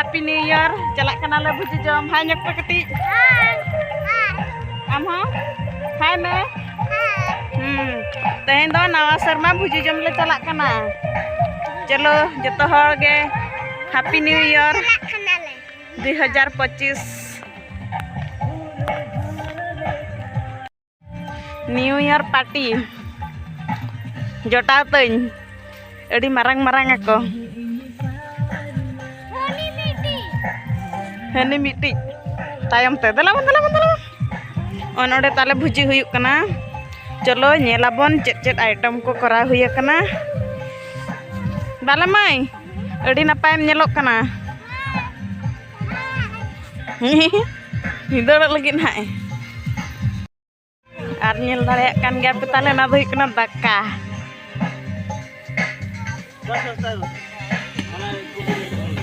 Happy New Year. Jalak kana le buji jom. Hai nyok pe keti. Am ho? Hai me. Tehen do nawa serma buji jom le jalak kana. Chalo joto hor ge Happy New Year 2025. New Year party. Jotau tuñ. Adi marang-marang ako. Hani miti. Tayam te dalam. Onode tale bhuji huyuk kana. Chalo nyelabon chet item ko kora huya kana. Balamai. Adi napayam nyelok kana. Hidor lagi naik. Arnyel dareyak kan gap tale na huyuk kana daka.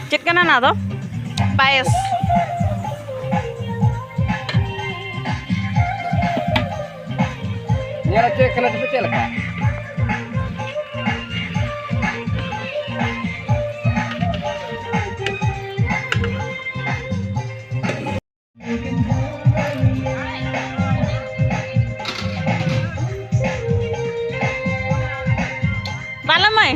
Cek kanan atau paes ya cek kanan betul kan balamai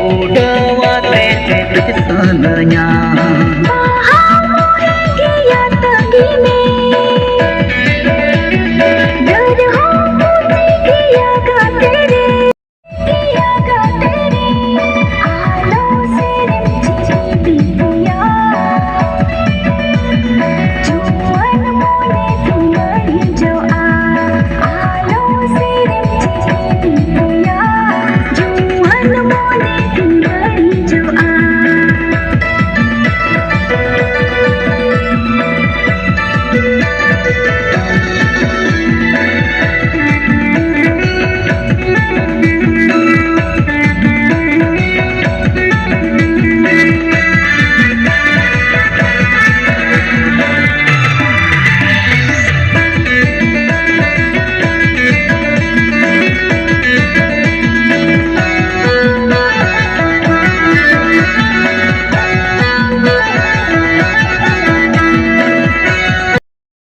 Udah wate sananya